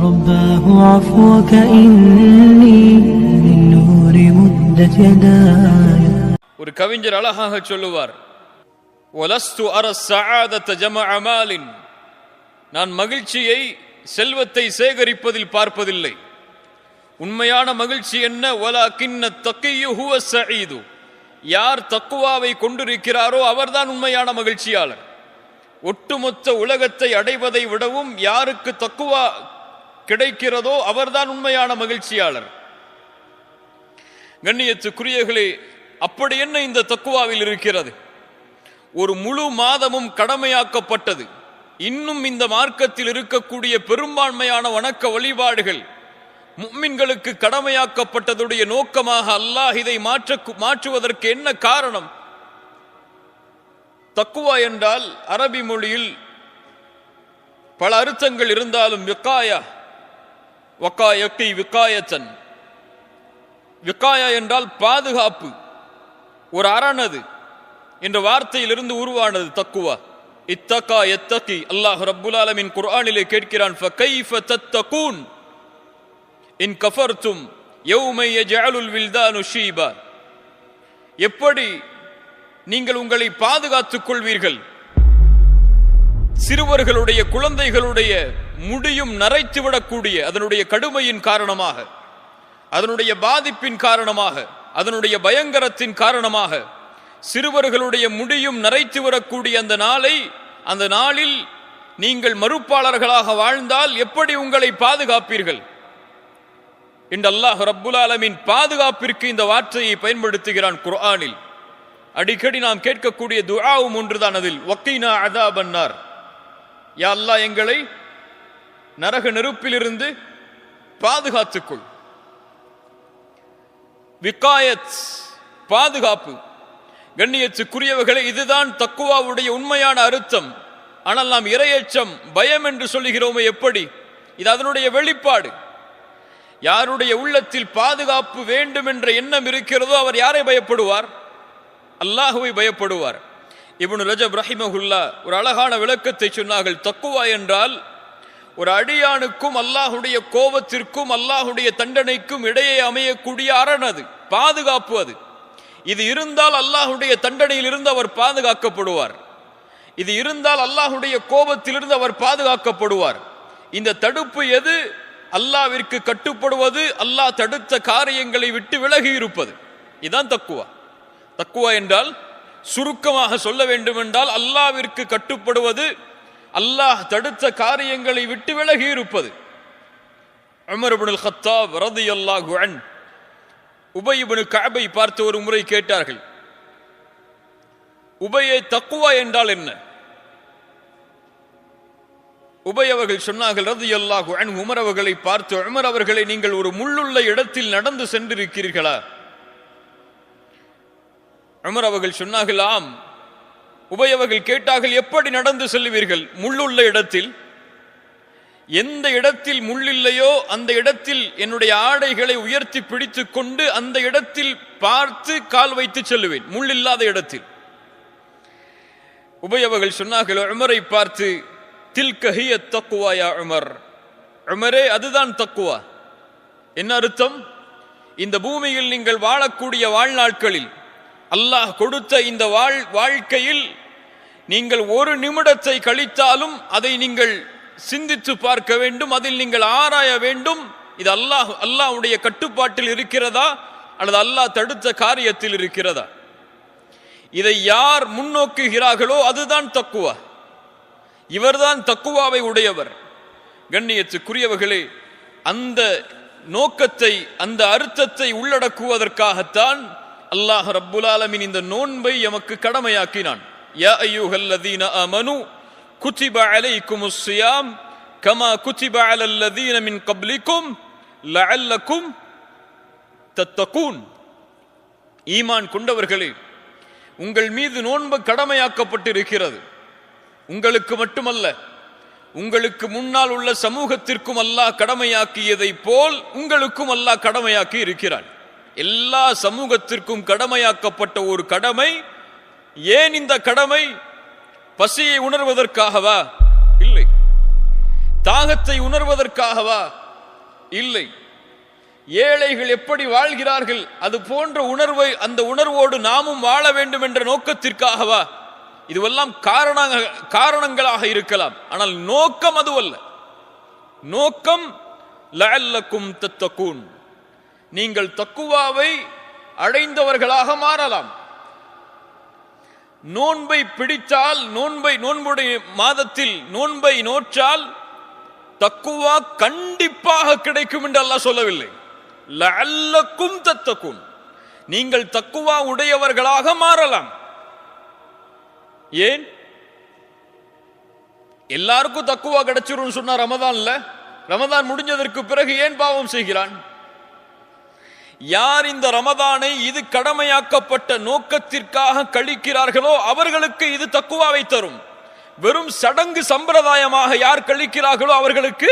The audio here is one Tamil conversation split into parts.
رباه عفوك إني من نور مدت يداي. ஒரு கவிஞர் அழகாக சொல்லுவார், வலஸ்து அர ஸஆதத ஜமஅ மாலின், நான் மகிழ்ச்சியை செல்வத்தை சேகரிப்பதில் பார்ப்பதில்லை. உண்மையான மகிழ்ச்சி என்ன? வலகின்ன தக்கியு ஹுவ ஸஈது, யார் தக்குவாவை கொண்டிருக்கிறாரோ அவர்தான் உண்மையான மகிழ்ச்சியாளர். ஒட்டுமொத்த உலகத்தை அடைவதை விடவும் யாருக்கு தக்குவா கிடைக்கிறதோ அவர்தான் உண்மையான மகிழ்ச்சியாளர். கண்ணியத்துக்குரியவர்களே, அப்படி என்ன இந்த தக்குவாவில் இருக்கிறது? ஒரு முழு மாதமும் கடமையாக்கப்பட்டது. இன்னும் இந்த மார்க்கத்தில் இருக்கக்கூடிய பெரும்பான்மையான வணக்க வழிபாடுகள் முஃமின்களுக்கு கடமையாக்கப்பட்டதுடைய நோக்கமாக அல்லாஹ் இதை மாற்றுவதற்கு என்ன காரணம்? தக்குவா என்றால் அரபி மொழியில் பல அர்த்தங்கள் இருந்தாலும் விகாயா, வகாயக்கி விகாயத்தன், விகாயா என்றால் பாதுகாப்பு, ஒரு அரணது என்ற வார்த்தையிலிருந்து உருவானது தக்குவா. இத்தகா யத்தகி, அல்லாஹ் ரப்புல் ஆலமீன் குர்ஆனிலே கேட்கிறான், ஃபகைஃப தத்தகூன் இன் கஃபர்தும் யௌம யஜஅலுல் வில்தானு ஷீபா, எப்படி நீங்கள் உங்களை பாதுகாத்துக் கொள்வீர்கள் சிறுவர்களுடைய குழந்தைகளுடைய முடியும் நரைத்துவிடக்கூடிய அதனுடைய கடுமையின் காரணமாக, அதனுடைய பாதிப்பின் காரணமாக, அதனுடைய பயங்கரத்தின் காரணமாக சிறுவர்களுடைய முடியும் நரைத்து வரக்கூடிய அந்த நாளில் நீங்கள் மறுப்பாளர்களாக வாழ்ந்தால் எப்படி உங்களை பாதுகாப்பீர்கள் என்று அல்லாஹ் ரப்புல் ஆலமீன் பாதுகாப்பிற்கு இந்த வார்த்தையை பயன்படுத்துகிறான் குர்ஆனில். அடிக்கடி நாம் கேட்கக்கூடிய துஆவும் ஒன்றுதான் அதில், வக்கீனா அதாபன்னார், யா அல்லாஹ் எங்களை நரக நெருப்பிலிருந்து பாதுகாத்துக்கொள். விகாயத், பாதுகாப்பு. கண்ணியத்துக்குரியவர்களே, இதுதான் தக்குவாவுடைய உண்மையான அர்த்தம். ஆனால் நாம் இறையச்சம், பயம் என்று சொல்லுகிறோமே, எப்படி? இது அதனுடைய வெளிப்பாடு. யாருடைய உள்ளத்தில் பாதுகாப்பு வேண்டும் என்ற எண்ணம் இருக்கிறதோ அவர் யாரை பயப்படுவார்? அல்லாஹுவை பயப்படுவார். இப்னு ரஜப் ரஹிமஹுல்லா ஒரு அழகான விளக்கத்தை சொன்னார்கள். தக்குவா என்றால் ஒரு அடியானுக்கும் அல்லாஹுடைய கோபத்திற்கும் அல்லாஹுடைய தண்டனைக்கும் இடையே அமையக்கூடிய அரண், பாதுகாப்பு. அது இது இருந்தால் அல்லாஹுடைய தண்டனையில் இருந்து அவர் பாதுகாக்கப்படுவார். இது இருந்தால் அல்லாஹுடைய கோபத்திலிருந்து அவர் பாதுகாக்கப்படுவார். இந்த தடுப்பு எது? அல்லாஹ்விற்கு கட்டுப்படுவது, அல்லாஹ் தடுத்த காரியங்களை விட்டு விலகி இருப்பது. இதுதான் தக்குவா. தக்குவா என்றால் சுருக்கமாக சொல்ல வேண்டும் என்றால் அல்லாஹ்விற்கு கட்டுப்படுவது, அல்லாஹ் தடுத்த காரியங்களை விட்டு விலகி இருப்பது. உமர் இப்னுல் கத்தாப் ரலியல்லாஹு அன்ஹு உபய் இப்னு கஅபை பார்த்து ஒரு முறை கேட்டார்கள், உபயே, தக்குவா என்றால் என்ன? உபய் அவர்கள் சொன்னார்கள் ரலியல்லாஹு அன்ஹு உமர் அவர்களை பார்த்து, உமர் அவர்களை, நீங்கள் ஒரு முள்ளுள்ள இடத்தில் நடந்து சென்றிருக்கிறீர்களா? உமர் அவர்கள் சொன்னார்கள், ஆம். உபய் அவர்கள் கேட்டார்கள், எப்படி நடந்து செல்வீர்கள்? முள்ளுள்ள இடத்தில். எந்த இடத்தில் முள்ளில்லையோ அந்த இடத்தில் என்னுடைய ஆடைகளை உயர்த்தி பிடித்துக் கொண்டு அந்த இடத்தில் பார்த்து கால் வைத்து செல்லுவேன், முள்ளில்லாத இடத்தில். உபய் அவர்கள் சொன்னார்கள் உமரை பார்த்து, தில்க ஹிய தக்வா யா உமர், உமரே, அதுதான் தக்குவா. என்ன அர்த்தம்? இந்த பூமியில் நீங்கள் வாழக்கூடிய வாழ்நாட்களில் அல்லாஹ் கொடுத்த இந்த வாழ்க்கையில் நீங்கள் ஒரு நிமிடத்தை கழித்தாலும் அதை நீங்கள் சிந்தித்து பார்க்க வேண்டும், அதில் நீங்கள் ஆராய வேண்டும், இது அல்லாஹ்வுடைய கட்டுப்பாட்டில் இருக்கிறதா அல்லது அல்லாஹ் தடுத்த காரியத்தில் இருக்கிறதா? இதை யார் முன்னோக்குகிறார்களோ அதுதான் தக்குவா. இவர்தான் தக்குவாவை உடையவர். கண்ணியத்துக்குரியவர்களே, அந்த நோக்கத்தை, அந்த அர்த்தத்தை உள்ளடக்குவதற்காகத்தான் அல்லாஹ் ரப்புல் ஆலமீன் இந்த நோன்பை எமக்கு கடமையாக்கினான். யா அய்யுஹல்லதீன ஆமனு குதிப அலைக்குமுஸ் ஸியாம் கமா குதிப அலல்லதீன மின் கப்லிக்கும் லஅல்லக்கும் தத்தகூன். ஈமான் கொண்டவர்களே, உங்கள் மீது நோன்பு கடமையாக்கப்பட்டிருக்கிறது. உங்களுக்கு மட்டுமல்ல, உங்களுக்கு முன்னால் உள்ள சமூகத்திற்கும் அல்லாஹ் கடமையாக்கியதை போல் உங்களுக்கும் அல்லாஹ் கடமையாக்கி இருக்கிறான். எல்லா சமூகத்திற்கும் கடமையாக்கப்பட்ட ஒரு கடமை. ஏன் இந்த கடமை? பசியை உணர்வதற்காகவா? இல்லை. தாகத்தை உணர்வதற்காகவா? இல்லை. ஏழைகள் எப்படி வாழ்கிறார்கள் அது போன்ற உணர்வை, அந்த உணர்வோடு நாமும் வாழ வேண்டும் என்ற நோக்கத்திற்காகவா? இதுவெல்லாம் காரணங்களாக இருக்கலாம். ஆனால் நோக்கம் அதுவல்ல. நோக்கம் லஅல்லக்கும் தத்தகூன், நீங்கள் தக்குவாவை அடைந்தவர்களாக மாறலாம். நோன்பை பிடித்தால், நோன்புடைய மாதத்தில் நோன்பை நோற்றால் தக்குவா கண்டிப்பாக கிடைக்கும் என்று அல்லாஹ் சொல்லவில்லை. லஅல்லக்கும் தத்தகூன், நீங்கள் தக்குவா உடையவர்களாக மாறலாம். ஏன் எல்லாருக்கும் தக்குவா கிடைச்சிரும் சொன்னா ரமதான்ல? ரமதான் முடிஞ்சதற்கு பிறகு ஏன் பாவம் செய்கிறான்? யார் இந்த ரமதானை இது கடமையாக்கப்பட்ட நோக்கத்திற்காக கழிக்கிறார்களோ அவர்களுக்கு இது தக்குவாவை தரும். வெறும் சடங்கு சம்பிரதாயமாக யார் கழிக்கிறார்களோ அவர்களுக்கு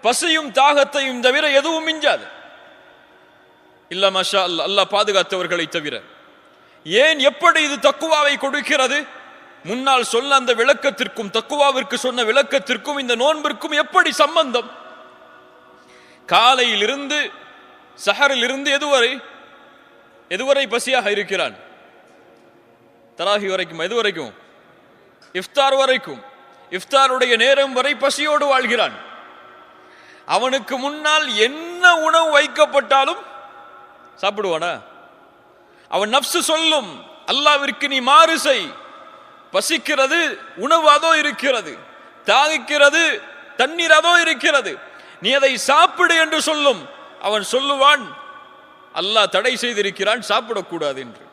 பசியும் தாகத்தையும் தவிர எதுவும் மிஞ்சாது. இல்ல மாஷா அல்லாஹ், அல்லாஹ் பாதுகாத்தவர்களை தவிர. ஏன், எப்படி இது தக்குவாவை கொடுக்கிறது? முன்னால் சொன்ன அந்த விளக்கத்திற்கும், தக்குவாவிற்கு சொன்ன விளக்கத்திற்கும் இந்த நோன்பிற்கும் எப்படி சம்பந்தம்? காலையிலிருந்து சஹரிலிருந்து எதுவரை பசியாக இருக்கிறான்? தராகி வரைக்கும். எது வரைக்கும்? இஃப்தார் வரைக்கும். இஃப்தாருடைய நேரம் வரை பசியோடு வாழ்கிறான். அவனுக்கு முன்னால் என்ன உணவு வைக்கப்பட்டாலும் சாப்பிடுவானா? அவன் நப்சு சொல்லும், அல்லாஹ்விற்கு நீ மாறு செய். பசிக்கிறது, உணவு அதோ இருக்கிறது. தாகிக்கிறது, தண்ணீர் அதோ இருக்கிறது. நீ அதை சாப்பிடு என்று சொல்லும். அவன் சொல்லுவான், அல்லாஹ் தடை செய்திருக்கிறான், சாப்பிடக்கூடாது என்று.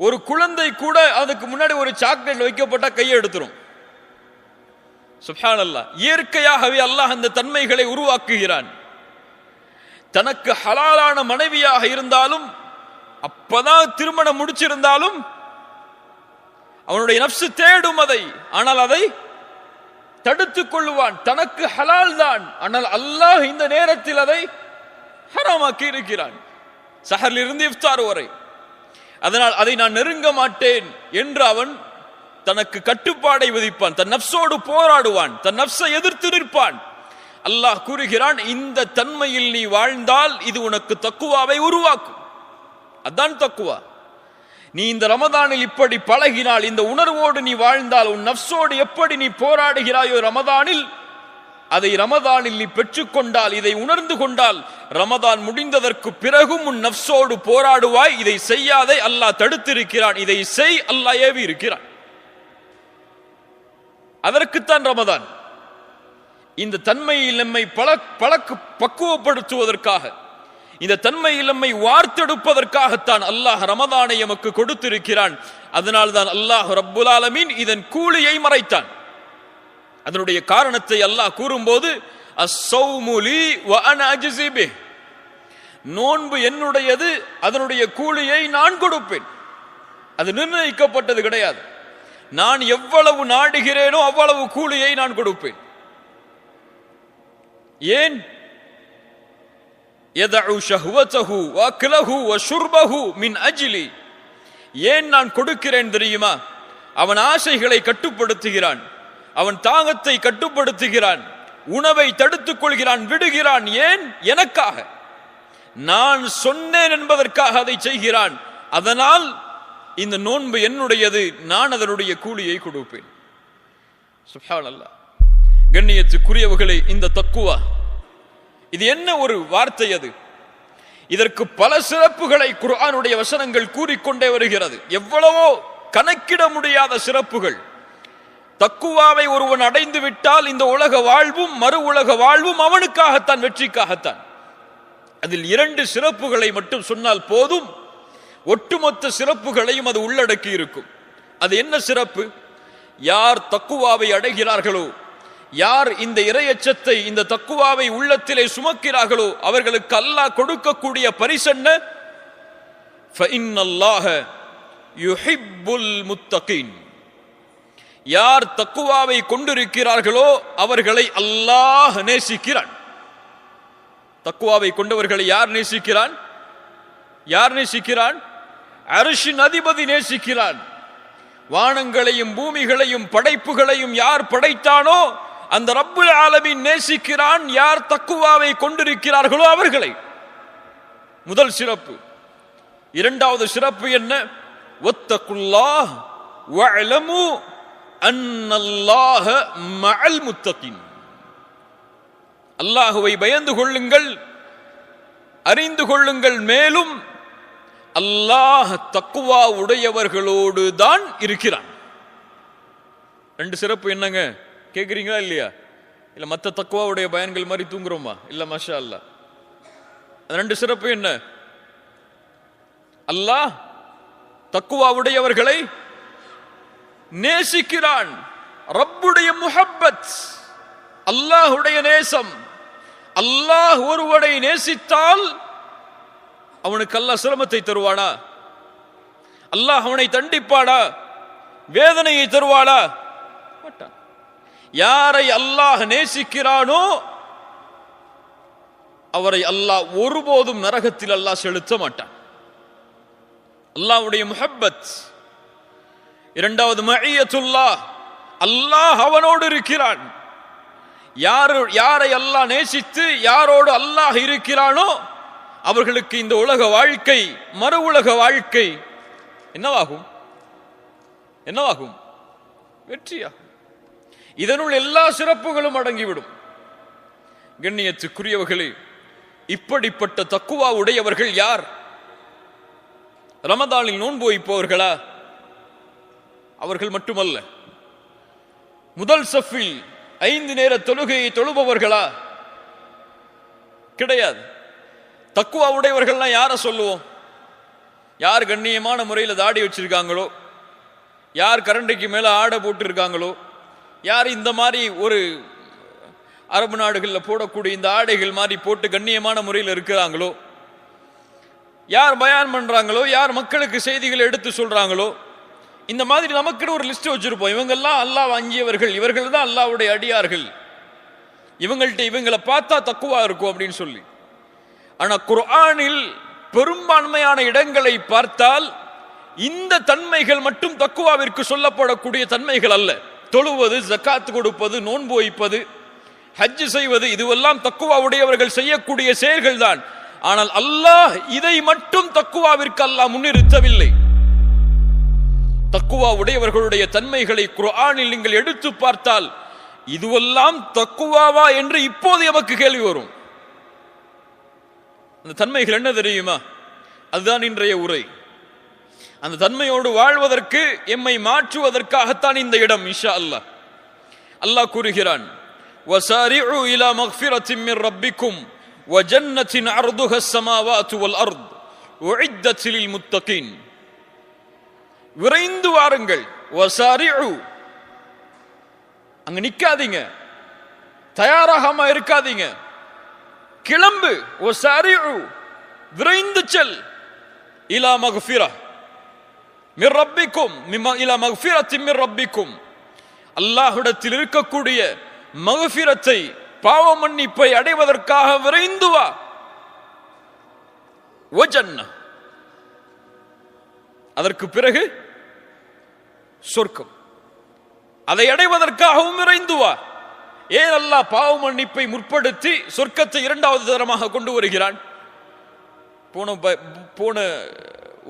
ஒரு குழந்தை கூட அதுக்கு முன்னாடி ஒரு சாக்லேட் வைக்கப்பட்ட கையை எடுத்துரும். சுப்ஹானல்லாஹ். இயற்கையாகவே அல்லாஹ் அந்த தன்மைகளை உருவாக்குகிறான். தனக்கு ஹலாலான மனைவியாக இருந்தாலும், அப்பதான் திருமணம் முடிச்சிருந்தாலும் அவனுடைய நப்சு தேடும் அதை. ஆனால் அதை தடுத்துக் கொள்ளுவான். தனக்கு ஹலால் தான், ஆனால் அல்லாஹ் இந்த நேரத்தில் அதை ஹராமாக்கி இருக்கிறான், சஹரிலிருந்து இஃப்தார் வரை. அதனால் அதை நான் நெருங்க மாட்டேன் என்று அவன் தனக்கு கட்டுப்பாடை விதிப்பான். தன் நப்சோடு போராடுவான், தன் நப்சை எதிர்த்து நிற்பான். அல்லாஹ் கூறுகிறான், இந்த தன்மையில் நீ வாழ்ந்தால் இது உனக்கு தக்குவாவை உருவாக்கும். அதான் தக்குவா. நீ இந்த ரமதானில் இப்படி பழகினால், இந்த உணர்வோடு நீ வாழ்ந்தால், உன் நப்சோடு எப்படி நீ போராடுகிறாயோ ரமதானில், அதை ரமதானில் நீ பெற்றுக்கொண்டால், இதை உணர்ந்து கொண்டால், ரமதான் முடிந்ததற்கு பிறகும் உன் நப்சோடு போராடுவாய். இதை செய்யாதே, அல்லாஹ் தடுத்திருக்கிறான். இதை செய், அல்லாஹ் ஏவி இருக்கிறான். அதற்குத்தான் ரமதான். இந்த தன்மையில் நம்மை பக்குவப்படுத்துவதற்காக, இந்த தன்மையில் நம்மை வார்த்தெடுப்பதற்காகத்தான் அல்லாஹ் ரமதானை எமக்கு கொடுத்திருக்கிறான். அதனால்தான் அல்லாஹ் ரப்புல் ஆலமீன் இதன் கூலியை மறைத்தான். அதனுடைய காரணத்தை அல்லாஹ் கூறும்போது, அஸ்ஸௌமு லீ வ அன அஜ்ஸி பிஹ், நோன்பு என்னுடையது, அதனுடைய கூலியை நான் கொடுப்பேன். அது நிர்ணயிக்கப்பட்டது கிடையாது. நான் எவ்வளவு நாடுகிறேனோ அவ்வளவு கூலியை நான் கொடுப்பேன். ஏன்? யதஉ ஷஹ்வதஹு வ அக்லஹு வ ஷுர்பஹு மின் அஜ்லி. ஏன் நான் கொடுக்கிறேன் தெரியுமா? அவன் ஆசைகளை கட்டுப்படுத்துகிறான், அவன் தாகத்தை கட்டுப்படுத்துகிறான், உணவை தடுத்துக் கொள்கிறான், விடுகிறான். ஏன்? எனக்காக. நான் சொன்னேன் என்பதற்காக அதை செய்கிறான். அதனால் இந்த நோன்பு என்னுடையது, நான் அதனுடைய கூலியை கொடுப்பேன். சுப்ஹானல்லாஹ். கண்ணியத்துக்குரியவர்களே, இந்த தக்குவா இது என்ன ஒரு வார்த்தை! அது இதற்கு பல சிறப்புகளை குர்ஆனுடைய வசனங்கள் கூறிக்கொண்டே வருகிறது. எவ்வளவோ கணக்கிட முடியாத சிறப்புகள். தக்குவாவை ஒருவன் அடைந்து விட்டால் இந்த உலக வாழ்வும் மறு உலக வாழ்வும் அவனுக்காகத்தான், வெற்றிக்காகத்தான். அதில் 2 சிறப்புகளை மட்டும் சொன்னால் போதும், ஒட்டுமொத்த சிறப்புகளையும் அது உள்ளடக்கி இருக்கும். அது என்ன சிறப்பு? யார் தக்குவாவை அடைகிறார்களோ, யார் இந்த இறையச்சத்தை, இந்த தக்குவாவை உள்ளத்திலே சுமக்கிறார்களோ, அவர்களுக்கு அல்லாஹ் கொடுக்கக்கூடிய பரிசென்ன? ஃபஇன்னல்லாஹ யுஹிப்புல் முத்தகீன். யார் தக்குவாவை கொண்டிருக்கிறார்களோ அவர்களை அல்லாஹ் நேசிக்கிறான். தக்குவாவை கொண்டவர்களை யார் நேசிக்கிறான்? யார் நேசிக்கிறான்? அர்ஷின் அதிபதி நேசிக்கிறான். வானங்களையும் பூமிகளையும் படைப்புகளையும் யார் படைத்தானோ அந்த ரப்புல் ஆலமீன் நேசிக்கிறான் யார் தக்குவாவை கொண்டிருக்கிறார்களோ அவர்களை. முதல் சிறப்பு. இரண்டாவது சிறப்பு என்ன? வத்தகுல்லாஹ் வஅலமு அன்னல்லாஹ மஅல் முத்தகின். அல்லாஹ்வை பயந்து கொள்ளுங்கள், அறிந்து கொள்ளுங்கள், மேலும் அல்லாஹ் தக்குவா உடையவர்களோடு தான் இருக்கிறான். ரெண்டு சிறப்பு என்னங்க கேக்குறீங்களா இல்லையா? இல்ல மத்த தக்குவாவுடைய பயன்கள் மாதிரி தூங்குறோமா? இல்ல மாஷா அல்லாஹ். ரெண்டு சிறப்பு என்ன? அல்லாஹ் தக்குவா உடையவர்களை நேசிக்கிறான். ரப்புடைய முஹப்பத், அல்லாஹுடைய நேசம். அல்லாஹ் ஒருவனை நேசித்தால் அவனுக்கு அல்லாஹ் சிரமத்தை தருவானா? அல்லாஹ் அவனை தண்டிப்பானா? வேதனையை தருவானா? மாட்டான். யாரை அல்லாஹ் நேசிக்கிறானோ அவரை அல்லாஹ் ஒருபோதும் நரகத்தில் அல்லாஹ் செலுத்த மாட்டான். அல்லாஹ்வுடைய முஹப்பத். இரண்டாவது மஇயத்துல்லாஹ், அல்லாஹ் அவனோடு இருக்கிறான். யாரை அல்லாஹ் நேசித்து யாரோடு அல்லாஹ் இருக்கிறானோ அவர்களுக்கு இந்த உலக வாழ்க்கை, மறு உலக வாழ்க்கை என்னவாகும்? என்னவாகும்? வெற்றியாகும். இதனுள் எல்லா சிறப்புகளும் அடங்கிவிடும். கண்ணியத்துக்குரியவர்களே, இப்படிப்பட்ட தக்குவா உடையவர்கள் யார்? ரமதானில் நோன்பு வைப்பவர்களா? அவர்கள் மட்டுமல்ல. முதல் சஃபில் 5 நேர தொழுகையை தொழுபவர்களா? கிடையாது. தக்குவா உடையவர்கள்லாம் யார சொல்லுவோம்? யார் கண்ணியமான முறையில் தாடி வச்சிருக்காங்களோ, யார் கரண்டைக்கு மேல ஆடை போட்டு இருக்காங்களோ, யார் இந்த மாதிரி ஒரு அரபு நாடுகளில் போடக்கூடிய இந்த ஆடைகள் மாதிரி போட்டு கண்ணியமான முறையில் இருக்கிறாங்களோ, யார் பயான் பண்றாங்களோ, யார் மக்களுக்கு செய்திகளை எடுத்து சொல்றாங்களோ, இந்த மாதிரி நமக்கு ஒரு லிஸ்ட் வச்சிருப்போம். இவங்கெல்லாம் அல்லாஹ் அஞ்சியவர்கள், இவர்கள் தான் அல்லாஹ்வுடைய அடியார்கள், இவங்கள்ட்ட இவங்களை பார்த்தா தக்குவா இருக்கும் அப்படின்னு சொல்லி. ஆனா குர்ஆனில் பெரும்பான்மையான இடங்களை பார்த்தால் இந்த தன்மைகள் மட்டும் தக்குவாவிற்கு சொல்லப்படக்கூடிய தன்மைகள் அல்ல. தொழுவது, ஜக்காத் கொடுப்பது, நோன்பு வைப்பது, ஹஜ் செய்வது, இதுவெல்லாம் தக்குவா உடையவர்கள் செய்யக்கூடிய செயல்கள் தான். ஆனால் அல்லாஹ் இதை மட்டும் தக்குவாவிற்கு அல்லாஹ் முன்னிறுத்தவில்லை. தக்குவா உடையவர்களுடைய தன்மைகளை குர்ஆனில் நீங்கள் எடுத்து பார்த்தால் இதுவெல்லாம் தக்குவாவா என்று இப்போது நமக்கு கேள்வி வரும். அந்த தன்மைகள் என்ன தெரியுமா? அதுதான் இன்றைய உரை. அந்த தன்மையோடு வாழ்வதற்கு, எம்மை மாற்றுவதற்காகத்தான் இந்த இடம். இன்ஷா அல்லாஹ். அல்லாஹ் கூறுகிறான், வஸாரிஉ இலா மக்ஃபிரத்தின் மின் ரப்பிக்கும் வஜன்னத்தின் அர்துஹா ஸமாவாத்து வல் அர்த் உஇத்தத் லில் முத்தகீன். விரைந்து வாருங்கள். வஸாரிஉ, அங்க நிக்காதீங்க, தயாராகாம இருக்காதீங்க, கிளம்பு. வஸாரிஉ, விரைந்து செல். இலா மக்ஃபிரா மின் ரப்பிக்கும், இலா மக்ஃபிரத்தின் மின் ரப்பிக்கும், அல்லாஹ்விடத்தில் இருக்கக்கூடிய மக்ஃபிரத்தை, பாவ மன்னிப்பை அடைவதற்காக விரைந்து வா. வஜன்ன, அதற்கு பிறகு சொர்க்கம், அதை அடைவதற்காகவும் விரைந்து வா. ஏன் அல்லாஹ் பாவ மன்னிப்பை முற்படுத்தி சொர்க்கத்தை இரண்டாவது தரமாக கொண்டு வருகிறான்? போன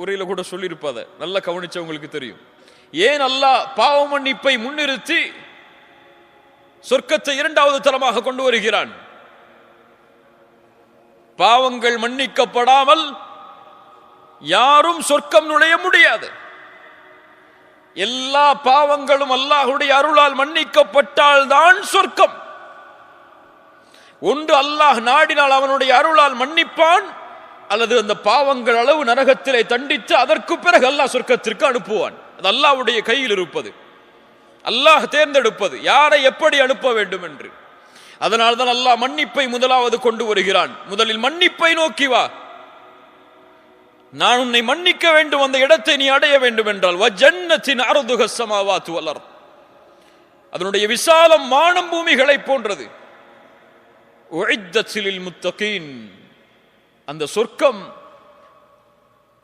உரையில கூட சொல்லியிருப்பத நல்லா கவனிச்சவங்களுக்கு தெரியும். ஏன் அல்லாஹ் பாவ மன்னிப்பை முன்னிறுத்தி சொர்க்கத்தை இரண்டாவது தரமாக கொண்டு வருகிறான்? பாவங்கள் மன்னிக்கப்படாமல் யாரும் சொர்க்கம் நுழைய முடியாது. எல்லா பாவங்களும் அல்லாஹ்வுடைய அருளால் மன்னிக்கப்பட்டால் தான் சொர்க்கம். ஒன்று அல்லாஹ் நாடினால் அவனுடைய அருளால் மன்னிப்பான், அல்லது அந்த பாவங்கள் அளவு நரகத்திலே தண்டித்து அதற்கு பிறகு அல்லாஹ் சொர்க்கத்திற்கு அனுப்புவான். அது அல்லாஹ்வுடைய கையில் இருப்பது. அல்லாஹ் தேர்ந்தெடுப்பது யாரை எப்படி அனுப்ப வேண்டும் என்று. அதனால்தான் அல்லாஹ் மன்னிப்பை முதலாவது கொண்டு வருகிறான். முதலில் மன்னிப்பை நோக்கி வா. நான் உன்னை மன்னிக்க வேண்டும், அந்த இடத்தை நீ அடைய வேண்டும் என்றால் வஜன்னத்தின் அர்துஹா ஸமாவாத்து வல் அர்த், அதனுடைய விசாலம் வானம் பூமிகளை போன்றது. உஇத்தத் லில் முத்தகீன், அந்த சொர்க்கம்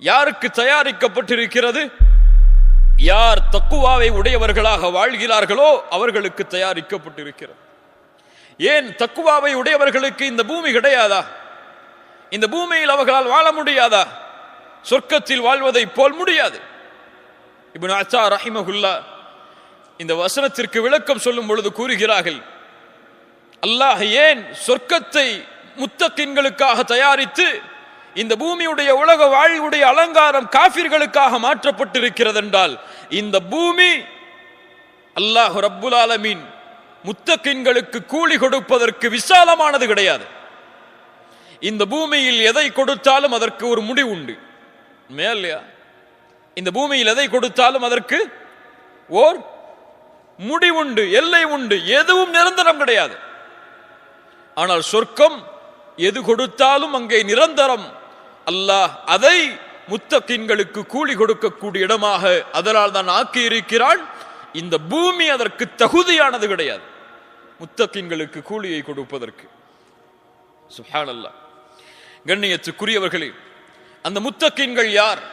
யாருக்கு தயாரிக்கப்பட்டிருக்கிறது? யார் தக்குவாவை உடையவர்களாக வாழ்கிறார்களோ அவர்களுக்கு தயாரிக்கப்பட்டிருக்கிறது. ஏன் தக்குவாவை உடையவர்களுக்கு இந்த பூமி கிடையாதா? இந்த பூமியில் அவர்களால் வாழ முடியாதா? சொர்க்கத்தில் வாழ்வதை போல் முடியாது. இப்னு அத்தா ரஹிமஹுல்லா இந்த வசனத்திற்கு விளக்கம் சொல்லும் பொழுது கூறுகிறார்கள், அல்லாஹ் ஏன் சொர்க்கத்தை முத்தகின்களுக்காக தயாரித்து இந்த பூமியுடைய உலக வாழ்வுடைய அலங்காரம் காஃபிர்களுக்காக மாற்றப்பட்டிருக்கிறது என்றால், இந்த பூமி அல்லாஹ் ரப்புல் ஆலமீன் முத்தகின்களுக்கு கூலி கொடுப்பதற்கு விசாலமானது கிடையாது. இந்த பூமியில் எதை கொடுத்தாலும் அதற்கு ஒரு முடிவு உண்டு. மேலையா இந்த பூமியில் எதை கொடுத்தாலும் அதற்கு ஓர் முடிவுண்டு, எல்லை உண்டு. எதுவும் நிரந்தரம் கிடையாது. ஆனால் சொர்க்கம் எது கொடுத்தாலும் அங்கே நிரந்தரம். அல்லாஹ் அதை முத்தகின்களுக்கு கூலி கொடுக்கக்கூடிய இடமாக அதனால் தான் ஆக்கி இருக்கிறான். இந்த பூமி அதற்கு தகுதியானது கிடையாது, முத்தகின்களுக்கு கூலியை கொடுப்பதற்கு. சுப்ஹானல்லாஹ். கண்ணியத்துக்குரியவர்களே, அந்த முத்தகின்கள் யார்?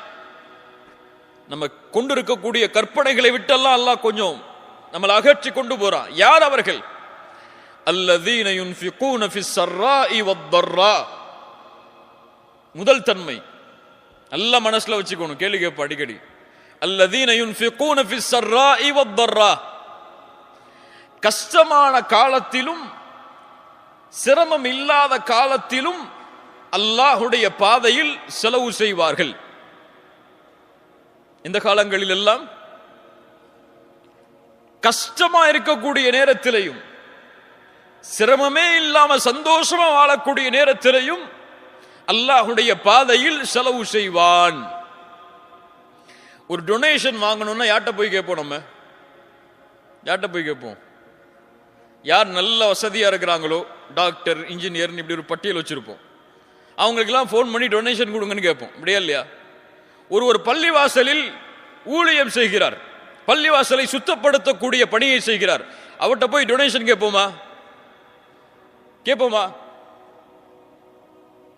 நம்ம கொண்டிருக்கக்கூடிய கற்பனைகளை விட்டெல்லாம் அல்லாஹ் கொஞ்சம் நம்மளை அகற்றி கொண்டு போறான். யார் அவர்கள்? அல்லதீன யுன்ஃபிகூன ஃபிஸ் ஸர்ராஇ வத்தர்ரா. முதல் தன்மை நல்ல மனசுல வச்சுக்கணும், கேள்வி கேட்ப அடிக்கடி. அல்லதீன யுன்ஃபிகூன ஃபிஸ் ஸர்ராஇ வத்தர்ரா. கஷ்டமான காலத்திலும் சிரமம் இல்லாத காலத்திலும் அல்லாஹ்வுடைய பாதையில் செலவு செய்வார்கள். இந்த காலங்களில் எல்லாம் கஷ்டமா இருக்கக்கூடிய நேரத்திலையும் சிரமமே இல்லாம சந்தோஷமா வாழக்கூடிய நேரத்திலையும் அல்லாஹ்வுடைய பாதையில் செலவு செய்வான். ஒரு டொனேஷன் வாங்கணும்னா யார்கிட்ட போய் கேட்போம்? நம்ம யார்கிட்ட போய் கேட்போம்? யார் நல்ல வசதியா இருக்கிறாங்களோ, டாக்டர், இன்ஜினியர், இப்படி ஒரு பட்டியல் வச்சிருப்போம். அவங்களுக்கெல்லாம் ஃபோன் பண்ணி டொனேஷன் கொடுங்கன்னு கேட்போம். அப்படியா இல்லையா? ஒரு பள்ளிவாசலில் ஊழியம் செய்கிறார், பள்ளிவாசலை சுத்தப்படுத்தக்கூடிய பணியை செய்கிறார். அவர்கிட்ட போய் டொனேஷன் கேட்போமா? கேட்போமா?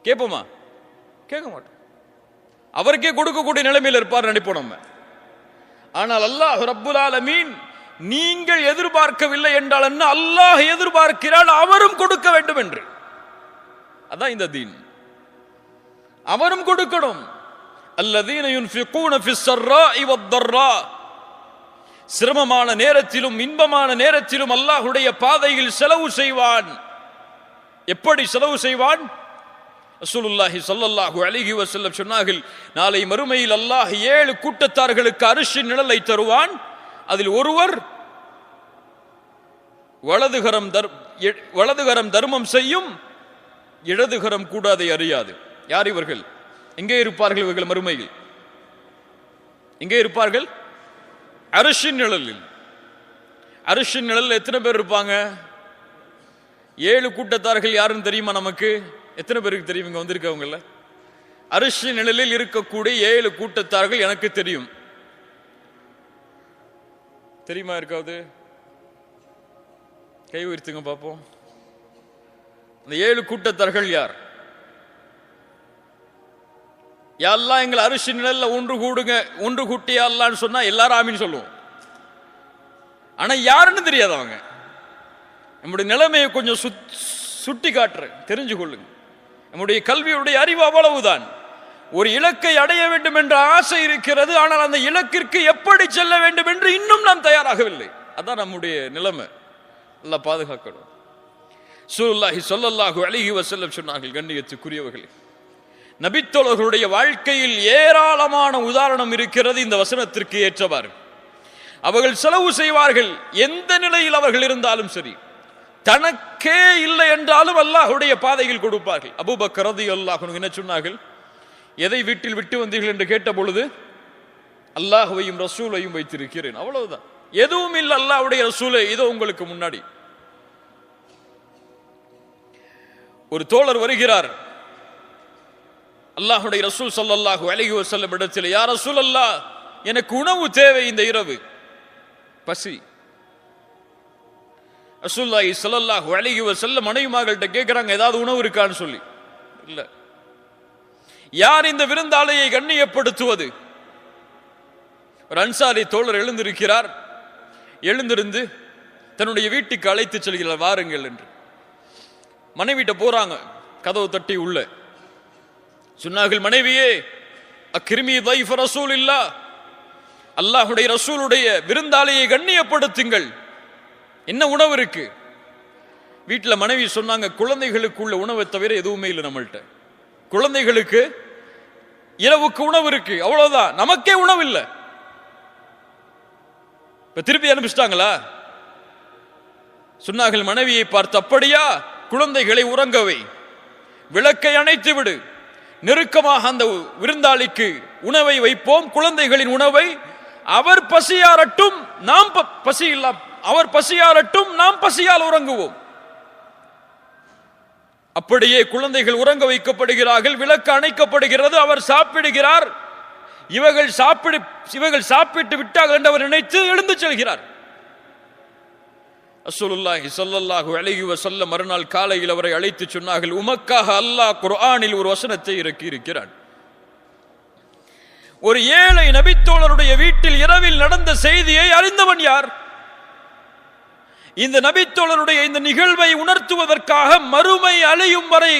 கேட்போமா? கேட்க மாட்டோம். அவருக்கே கொடுக்கக்கூடிய நிலைமையில் இருப்பார் நினைப்போம் நம்ம. ஆனால் அல்லாஹ் ரப்புல் ஆலமீன் நீங்கள் எதிர்பார்க்கவில்லை என்றால் என்ன, அல்லாஹ் எதிர்பார்க்கிறான் அவரும் கொடுக்க வேண்டும் என்று. அதான் இந்த தீன். அவரும் கொடுக்கணும். அல்லதீன யுன்ஃபிகூன ஃபிஸ் ஸர்ராஇ வத்தர்ரா. சிரமமான நேரத்திலும் இன்பமான நேரத்திலும் அல்லாஹ்வுடைய பாதையில் செலவு செய்வான். எப்படி செலவு செய்வான்? ரசூலுல்லாஹி ஸல்லல்லாஹு அலைஹி வஸல்லம் சொன்னார்கள், நாளை மறுமையில் அல்லாஹ் 7 கூட்டத்தார்களுக்கு அர்ஷின் நிழலை தருவான். அதில் ஒருவர் வலதுகரம் தர்மம் செய்யும், இடதுகரம் கூட அதை அறியாது. யார் இவர்கள்? எங்கே இருப்பார்கள் இவர்கள் மறுமையில்? எங்கே இருப்பார்கள்? அர்ஷின் நிழலில். அர்ஷின் நிழலில் எத்தனை பேர் இருப்பாங்க? 7 கூட்டத்தார்கள் யாருன்னு தெரியுமா நமக்கு? எத்தனை பேருக்கு தெரியும் இங்க வந்திருக்கவங்கள? அர்ஷின் நிழலில் இருக்கக்கூடிய 7 கூட்டத்தார்கள் எனக்கு தெரியும். தெரியுமா இருக்காது? கை உயர்த்துங்க பார்ப்போம். அந்த 7 கூட்டத்தார்கள் யார்? யாரெல்லாம் எங்களை அரிசி நிழல்ல ஒன்று கூடுங்க, ஒன்று கூட்டியா அல்லான்னு சொன்னா எல்லாரும் ஆமின்னு சொல்லுவோம். ஆனா யாருன்னு தெரியாது அவங்க. நம்முடைய நிலைமையை கொஞ்சம் சுட்டி காட்டுறேன், தெரிஞ்சு கொள்ளுங்க. நம்முடைய கல்வியுடைய அறிவு அவ்வளவுதான். ஒரு இலக்கை அடைய வேண்டும் என்ற ஆசை இருக்கிறது, ஆனால் அந்த இலக்கிற்கு எப்படி செல்ல வேண்டும் என்று இன்னும் நாம் தயாராகவில்லை. அதான் நம்முடைய நிலைமை. அல்லாஹ் பாதுகாக்கணும். ரசூலுல்லாஹி ஸல்லல்லாஹு அலைஹி வஸல்லம் சொன்னார்கள், கண்ணியத்துக்குரியவர்களே, நபித்தோழர்களுடைய வாழ்க்கையில் ஏராளமான உதாரணம் இருக்கிறது இந்த வசனத்திற்கு ஏற்றவாறு. அவர்கள் செலவு செய்வார்கள், எந்த நிலையில் அவர்கள் இருந்தாலும் சரி. தனக்கே இல்லை என்றாலும் அல்லாஹ்வுடைய பாதையில் கொடுப்பார்கள். அபூபக்கர் ரலியல்லாஹு அன்ஹு என்ன சொன்னார்கள்? எதை வீட்டில் விட்டு வந்தீர்கள் என்று கேட்ட பொழுது, அல்லாஹ்வையும் ரசூலையும் வைத்திருக்கிறேன், அவ்வளவுதான். எதுவும் இல்லை, அல்லாஹ்வுடைய ரசூலை இதோ உங்களுக்கு முன்னாடி. ஒரு தோழர் வருகிறார், அல்லாஹ்வுடைய ரசூல் ஸல்லல்லாஹு அலைஹி வஸல்லம் இடத்தில், யா ரசூலல்லாஹ், எனக்கு உணவு தேவை, இந்த இரவு பசி. ரசூலுல்லாஹி ஸல்லல்லாஹு அலைஹி வஸல்லம் மனைவிமார்கள்ட்ட கேட்கிறாங்க, ஏதாவது உணவு இருக்கான்னு சொல்லி. இல்ல. யார் இந்த விருந்தாளையை கண்ணியப்படுத்துவது? ஒரு அன்சாரி தோழர் எழுந்திருக்கிறார். எழுந்திருந்து தன்னுடைய வீட்டுக்கு அழைத்து செல்கிறார், வாருங்கள் என்று. மனைவிட்ட போறாங்க, கதவு தட்டி உள்ள சொன்னார்கள், மனைவியே அக்ரிமி தைஃப ரசூலில்லா, அல்லாஹ்வுடைய ரசூலுடைய விருந்தாளியை கண்ணியப்படுத்துங்கள். என்ன உணவு இருக்கு வீட்டில்? மனைவி சொன்னாங்க, குழந்தைகளுக்கு உள்ள உணவை தவிர எதுவுமே இல்லை நம்மள்ட்ட. குழந்தைகளுக்கு இரவுக்கு உணவு இருக்கு, அவ்வளவுதான், நமக்கே உணவு இல்லை. இப்ப திருப்பி அனுப்பிச்சிட்டாங்களா? சொன்னார்கள் மனைவியை பார்த்து, அப்படியா, குழந்தைகளை உறங்கவை, விளக்கை அணைத்து விடு, நெருக்கமாக அந்த விருந்தாளிக்கு உணவை வைப்போம், குழந்தைகளின் உணவை. அவர் பசியாரட்டும், நாம் பசி இல்ல, அவர் பசியாரட்டும், நாம் பசியால் உறங்குவோம். அப்படியே குழந்தைகள் உறங்க வைக்கப்படுகிறார்கள், விளக்கு அணைக்கப்படுகிறது, அவர் சாப்பிடுகிறார். இவர்கள் சாப்பிட்டு விட்டார்கள் என்று அவர் நினைத்து எழுந்து செல்கிறார். ரசூலுல்லாஹி ஸல்லல்லாஹு அலைஹி வஸல்லம் மறுநாள் காலையில் அவரை அழைத்து சொன்னார்கள், உமக்காக அல்லாஹ் குர்ஆனில் ஒரு வசனத்தை இறக்கி இருக்கிறான். ஒரு ஏழை நபித்தோழருடைய வீட்டில் இரவில் நடந்த செய்தியை அறிந்தவன் யார்? இந்த நபித்தோழருடைய இந்த நிகழ்வை உணர்த்துவதற்காக மறுமை அழியும் வரை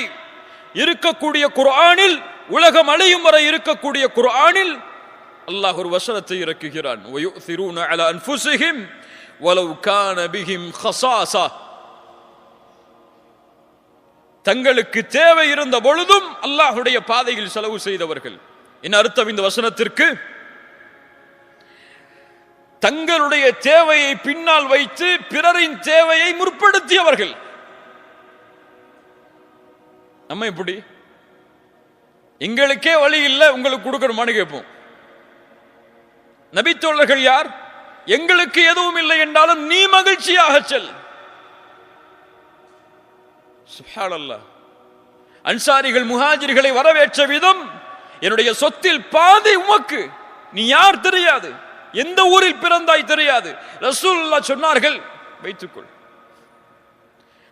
இருக்கக்கூடிய குர்ஆனில், உலகம் அழியும் வரை இருக்கக்கூடிய குர்ஆனில் அல்லாஹ் ஒரு வசனத்தை இறக்குகிறான். வயுஸிரூன அலா அன்ஃபுஸிஹிம் வலவ் கான பிஹிம் ஹஸாஸா. தங்களுக்கு தேவை இருந்த பொழுதும் அல்லாஹ்வுடைய பாதையில் செலவு செய்தவர்கள். என்ன அர்த்தம் இந்த வசனத்திற்கு? தங்களுடைய தேவையை பின்னால் வைத்து பிறரின் தேவையை முற்படுத்தியவர்கள். நம்ம எப்படி? எங்களுக்கே வழி இல்லை, உங்களுக்கு கொடுக்கணுமான்னு கேட்போம். நபித்தோழர்கள் யார்? எங்களுக்கு எதுவும் இல்லை என்றாலும் நீ மகிழ்ச்சியாக செல். சுப்ஹானல்லாஹ். அன்சாரிகள் முஹாஜிர்களை வரவேற்ற விதம், என்னுடைய சொத்தில் பாதி உமக்கு, நீ யார் தெரியாது, எந்த ஊரில் பிறந்தாய் தெரியாது, ரசூலுல்லாஹ் சொன்னார்கள் வைத்துக்கொள்.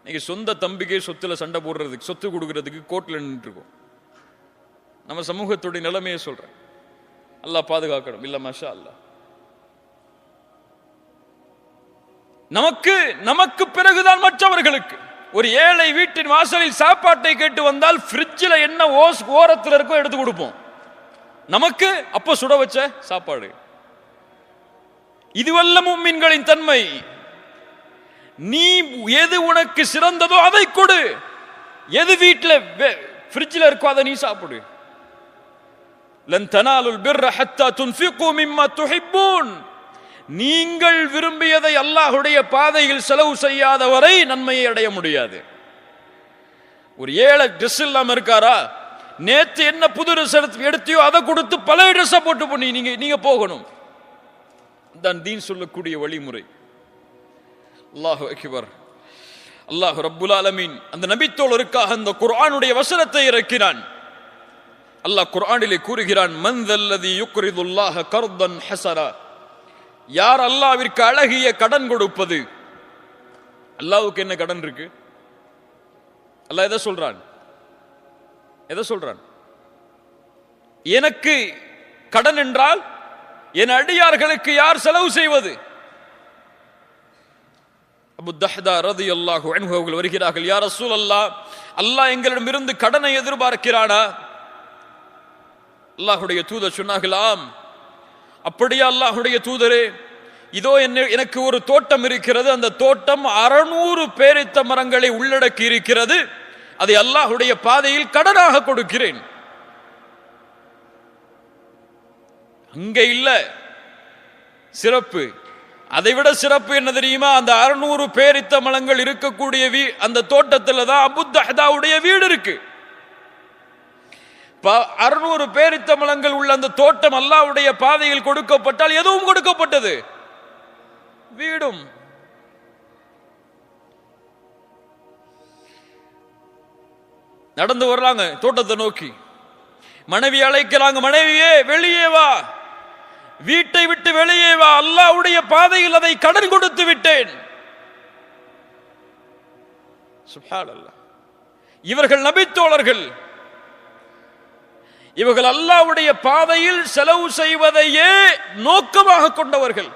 நீங்க சொந்த தம்பிக்கே சொத்துல சண்டை போடுறதுக்கு, சொத்து கொடுக்கறதுக்கு கோர்ட்ல நின்று இருக்கோம். நம்ம சமூகத்துடைய நிலைமையை சொல்றேன், அல்லாஹ் பாதுகாக்கணும். இல்ல மாஷா அல்லாஹ். நமக்கு பிறகுதான் மற்றவர்களுக்கு. ஒரு ஏழை வீட்டின் வாசலில் சாப்பாட்டை கேட்டு வந்தால் ஃப்ரிட்ஜில் என்ன ஓரத்தில் இருக்கோ எடுத்து கொடுப்போம். நமக்கு அப்போ சுட வச்ச சாப்பாடு. இதுவல்ல முஃமின்களின் தன்மை. நீ எது உனக்கு சிறந்ததோ அதை கொடு, எது வீட்டில் ஃப்ரிட்ஜில் இருக்கோ அதை நீ சாப்பிடு. லன் தனாலுல் பிர்ர ஹத்தா துன்ஃபிகு மிம்மா துஹிப்பூன். நீங்கள் விரும்பியதை அல்லாஹ்வுடைய பாதையில் செலவு செய்யாத வரை நன்மையை அடைய முடியாது. ஒரு ஏழை ட்ரெஸ் இல்லாம இருக்காரா, நேத்து என்ன புது ட்ரெஸ் எடுத்தியோ அதை கொடுத்து பழைய ட்ரெஸ் போட்டு பண்ணி நீங்க போகணும். தான் தீன் சொல்லக்கூடிய வழிமுறை. அல்லாஹு அக்பர். அல்லாஹ் ரப்புல் ஆலமீன் அந்த நபித்தோழருக்காக அந்த குர்ஆனுடைய வசனத்தை இறக்கினான். அல்லாஹ் குர்ஆனிலே கூறுகிறான், மன் தல்லதி யுக்ரிதுல்லாஹ கர்தன் ஹஸனா. யார் அல்லாஹ்விற்கு அழகிய கடன் கொடுப்பது? அல்லாஹ்வுக்கு என்ன கடன் இருக்கு? அல்லாஹ் எதை சொல்றான்? எனக்கு கடன் என்றால் என் அடியார்களுக்கு யார் செலவு செய்வது? அபூ தஹ்தா ரலியல்லாஹு அன்ஹு அவர்கள் வருகிறார்கள், யா ரசூலல்லாஹ், அல்லாஹ் எங்களிடமிருந்து கடனை எதிர்பார்க்கிறானா? அல்லாஹ்வுடைய தூதர் சொன்னார்கள், ஆம். அப்படியே அல்லாஹ்வுடைய தூதரே, இதோ எனக்கு ஒரு தோட்டம் இருக்கிறது, அந்த தோட்டம் 600 பேரித்த மரங்களை உள்ளடக்கி இருக்கிறது, அதை அல்லாஹ்வுடைய பாதையில் கடனாக கொடுக்கிறேன். அங்க இல்ல சிறப்பு, அதைவிட சிறப்பு என்ன தெரியுமா? அந்த 600 பேரித்த மரங்கள் இருக்கக்கூடிய அந்த தோட்டத்தில் தான் அபூ தஹ்தாவுடைய வீடு இருக்கு. 600 பேரித்த மரங்கள் உள்ள அந்த தோட்டம் அல்லாஹ்வுடைய பாதையில் கொடுக்கப்பட்டால் எதுவும் கொடுக்கப்பட்டது, வீடும். நடந்து வர்றாங்க தோட்டத்தை நோக்கி, மனைவி அழைக்கிறாங்க, மனைவியே வெளியே வா, வீட்டை விட்டு வெளியே வா, அல்லாஹ்வுடைய பாதையில் அதை கடன் கொடுத்து விட்டேன். சுப்ஹானல்லாஹ். இவர்கள் நபித்தோழர்கள், இவர்கள் அல்லாஹ்வுடைய பாதையில் செலவு செய்வதையே நோக்கமாக கொண்டவர்கள்.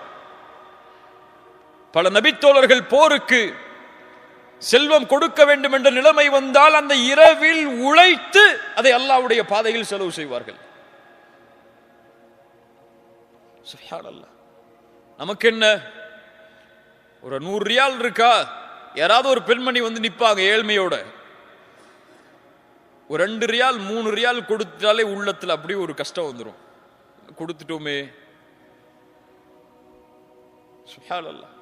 பல நபித்தோழர்கள் போருக்கு செல்வம் கொடுக்க வேண்டும் என்ற நிலைமை வந்தால் அந்த இரவில் உழைத்து அதை அல்லாஹ்வுடைய பாதையில் செலவு செய்வார்கள். சுப்ஹானல்லாஹ். நமக்கு என்ன, ஒரு 100 ரியால் இருக்கா, யாராவது ஒரு பெண்மணி வந்து நிப்பாங்க ஏழ்மையோட, ஒரு 2 ரியால் 3 ரியால் கொடுத்தாலே உள்ளத்துல அப்படியே ஒரு கஷ்டம் வந்துடும். கொடுத்துட்டோமே. சுப்ஹானல்லாஹ்.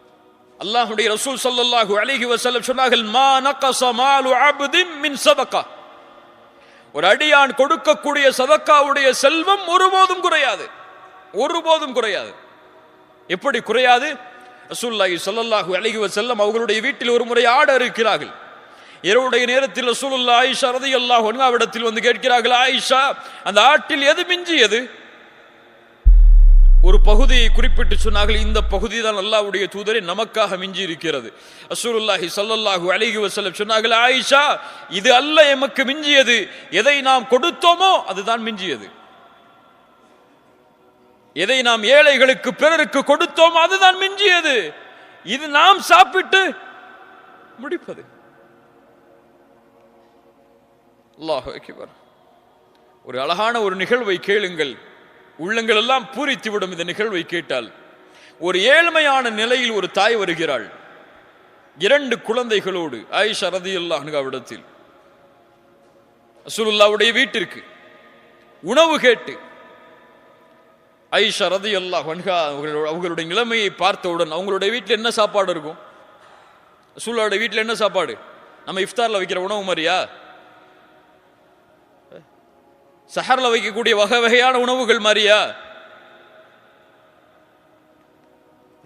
அல்லாஹ்வுடைய ரசூல் ஸல்லல்லாஹு அலைஹி வஸல்லம் சொன்னார்கள், மா நகஸ மாலு அப்தின் மின் சதகா. ஒரு அடியான் கொடுக்கக்கூடிய சதக்காவுடைய செல்வம் ஒருபோதும் குறையாது, ஒருபோதும் குறையாது. எப்படி குறையாது? ரசூலுல்லாஹி ஸல்லல்லாஹு அலைஹி வஸல்லம் அவர்களுடைய வீட்டில் ஒரு முறை ஆடு அறுக்கிறார்கள். இரவுடைய நேரத்தில் ரசூலுல்லாஹ் ஆயிஷா ரலியல்லாஹு அன்ஹா அவரிடத்தில் வந்து கேட்கிறார்கள், ஆயிஷா, அந்த ஆட்டில் எது மிஞ்சியது? ஒரு பகுதியை குறிப்பிட்டு சொன்னார்கள், இந்த பகுதி தான் அல்லாஹ்வுடைய தூதரே நமக்காக மிஞ்சி இருக்கிறது. ரசூலுல்லாஹி ஸல்லல்லாஹு அலைஹி வஸல்லம் சொன்னார்கள், ஆயிஷா, இது அல்ல எமக்கு மிஞ்சியது, எதை நாம் கொடுத்தோமோ அதுதான் மிஞ்சியது. எதை நாம் ஏழைகளுக்கு பிறருக்கு கொடுத்தோமோ அதுதான் மிஞ்சியது. இது நாம் சாப்பிட்டு முடிப்பது. அல்லாஹு அக்பர். ஒரு அழகான ஒரு நிகழ்வை கேளுங்கள், உள்ளங்கள் எல்லாம் பூரித்துவிடும் இந்த நிகழ்வை கேட்டால். ஒரு ஏழ்மையான நிலையில் ஒரு தாய் வருகிறாள் 2 குழந்தைகளோடு ஆயிஷா ரலியல்லாஹு அன்ஹாவிடத்தில் ரசூலுல்லாஹ்வுடைய வீட்டிற்கு உணவு கேட்டு. ஆயிஷா ரலியல்லாஹு அன்ஹா அவங்களுடைய நிலைமையை பார்த்தவுடன், அவங்களுடைய வீட்டில் என்ன சாப்பாடு இருக்கும்? ரசூலுல்லாஹ்வுடைய வீட்டில் என்ன சாப்பாடு? நம்ம இஃப்தார்ல வைக்கிற உணவு மாதிரியா? சஹர்ல வைக்கக்கூடிய வகை வகையான உணவுகள் மாதிரியா?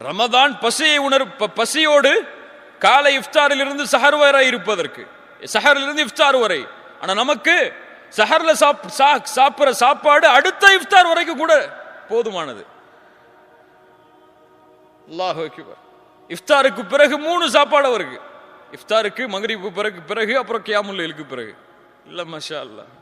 ரமதான் பசியோடு காலை இஃப்தாரில் இருந்து சஹர் வரை இருப்பதற்கு, சஹரில் இருந்து இஃப்தார் வரை. ஆனா நமக்கு சஹர்ல சாப்பிடுற சாப்பாடு அடுத்த இஃப்தார் வரைக்கும் கூட போதுமானது. அல்லாஹு அக்பர். இஃப்தாருக்கு பிறகு 3 சாப்பாடு அவருக்கு. இஃப்தாருக்கு, மக்ரிபு பிறகு அப்புறம் கியாமுல் லைலுக்கு பிறகு. இல்ல மாஷா அல்லாஹ்.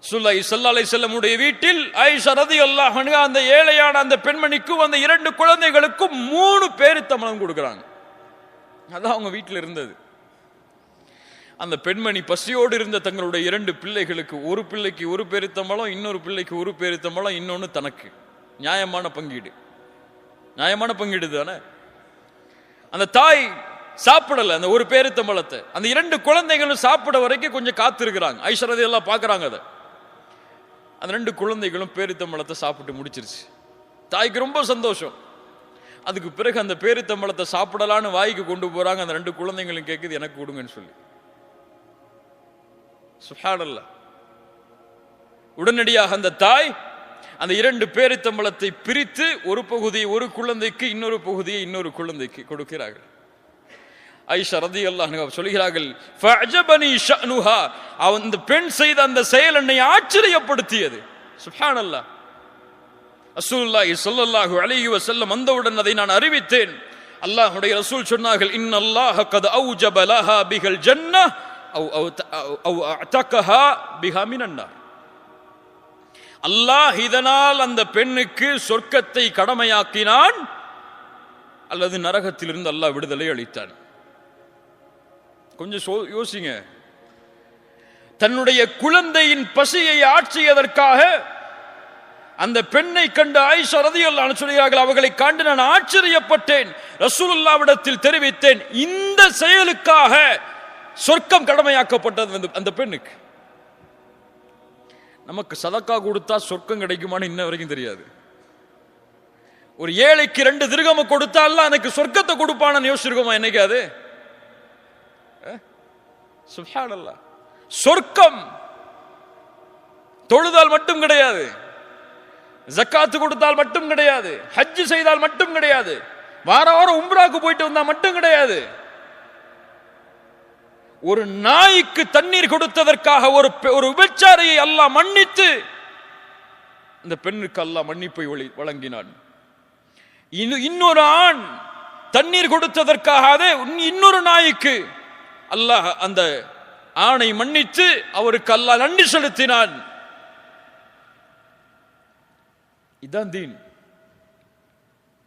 ரசூலுல்லாஹி ஸல்லல்லாஹு அலைஹி வஸல்லம் உடைய வீட்டில் ஆயிஷா ரலியல்லாஹு அன்ஹா அந்த ஏழையான அந்த பெண்மணிக்கும் அந்த 2 குழந்தைகளுக்கும் 3 பேரித்தம்பழம் கொடுக்கறாங்க. அதான் அவங்க வீட்டில் இருந்தது. அந்த பெண்மணி பசியோடு இருந்த தங்களுடைய 2 பிள்ளைகளுக்கு, ஒரு பிள்ளைக்கு 1 பேரித்தம்பழம், இன்னொரு பிள்ளைக்கு 1 பேரித்தம்பழம், இன்னொன்னு தனக்கு. நியாயமான பங்கீடு, நியாயமான பங்கீடு தானே. அந்த தாய் சாப்பிடல அந்த 1 பேரித்தம்பழத்தை. அந்த 2 குழந்தைகளும் சாப்பிட வரைக்கும் கொஞ்சம் காத்திருக்கிறாங்க. ஆயிஷா ரலியல்லாஹு பார்க்கறாங்க அதை. அந்த 2 குழந்தைகளும் பேரித்தம்பழத்தை சாப்பிட்டு முடிச்சிருச்சு. தாய்க்கு ரொம்ப சந்தோஷம். அதுக்கு பிறகு அந்த பேரித்தம்பழத்தை சாப்பிடலான்னு வாய்க்கு கொண்டு போறாங்க. அந்த 2 குழந்தைகளும் கேட்குது, எனக்கு கொடுங்கன்னு சொல்லி. சுப்ஹானல்லாஹ். உடனடியாக அந்த தாய் அந்த 2 பேரித்தம்பழத்தை பிரித்து ஒரு பகுதியை ஒரு குழந்தைக்கு, இன்னொரு பகுதியை இன்னொரு குழந்தைக்கு கொடுக்கிறார்கள். ஆயிஷா ரலியல்லாஹு அன்ஹா சொல்கிறார்கள், ஃபஅஜபனி ஷஅனுஹா, அந்த பெண் செய்த அந்த செயல் என்னை ஆச்சரியப்படுத்தியது. சுப்ஹானல்லாஹ். ரசூலுல்லாஹி ஸல்லல்லாஹு அலைஹி வஸல்லம் வந்தவுடன் அதை நான் அறிவித்தேன். அல்லாஹ்வுடைய ரசூல் சொன்னார்கள், இன்னல்லாஹ கத் அவ்ஜப லஹா பிஹல் ஜன்னஹ் அவ் அஅதகஹா பிஹா மினன் நார். அல்லாஹ் இதனால் அந்த பெண்ணுக்கு சொர்க்கத்தை கடமையாக்கினான் அல்லது நரகத்திலிருந்து அல்லாஹ் விடுதலை அளித்தான். கொஞ்சம் யோசிங்க. தன்னுடைய குழந்தையின் பசியை ஆற்றியதற்காக அந்த பெண்ணை கண்டு ஆயிஷா ரலியல்லாஹு அன்ஹா சொல்கிறார்கள், அவர்களை கண்டு நான் ஆச்சரியப்பட்டேன். ரசூலுல்லாஹ்விடத்தில் தெரிவித்தேன், இந்த செயலுக்காக சொர்க்கம் கடமையாக்கப்பட்டது அந்த பெண்ணுக்கு. நமக்கு சதக்கா கொடுத்தா சொர்க்கம் கிடைக்குமான்னு இன்ன வரைக்கும் தெரியாது. ஒரு ஏழைக்கு 2 திர்ஹம் கொடுத்தா அல்லாஹ் எனக்கு சொர்க்கத்தை கொடுப்பான்னு யோசிச்சிருக்கோமா என்னைக்காது? சுப்ஹானல்லாஹ். சொர்க்கம் தொழுதால் மட்டும் கிடையாது, ஜக்காத்து கொடுத்தால் மட்டும் கிடையாது, ஹஜ் செய்தால் மட்டும் கிடையாது, வாரம் உம்ராக்கு போயிட்டு வந்தா மட்டும் கிடையாது. ஒரு நாய்க்கு தண்ணீர் கொடுத்ததற்காக ஒரு விபச்சாரியை அல்லாஹ் மன்னித்து இந்த பெண்ணுக்கு அல்லாஹ் மன்னிப்பை வழங்கினான். இன்னொரு ஆண் தண்ணீர் கொடுத்ததற்காக இன்னொரு நாய்க்கு அல்லாஹ் அந்த ஆணை மன்னித்து அவருக்கு அல்லாஹ் நன்றி செலுத்தினான். இதான் தீன்,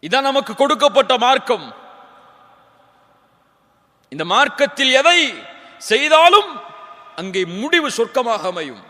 இதான் நமக்கு கொடுக்கப்பட்ட மார்க்கம். இந்த மார்க்கத்தில் எதை செய்தாலும் அங்கே முடிவு சொர்க்கமாக அமையும்.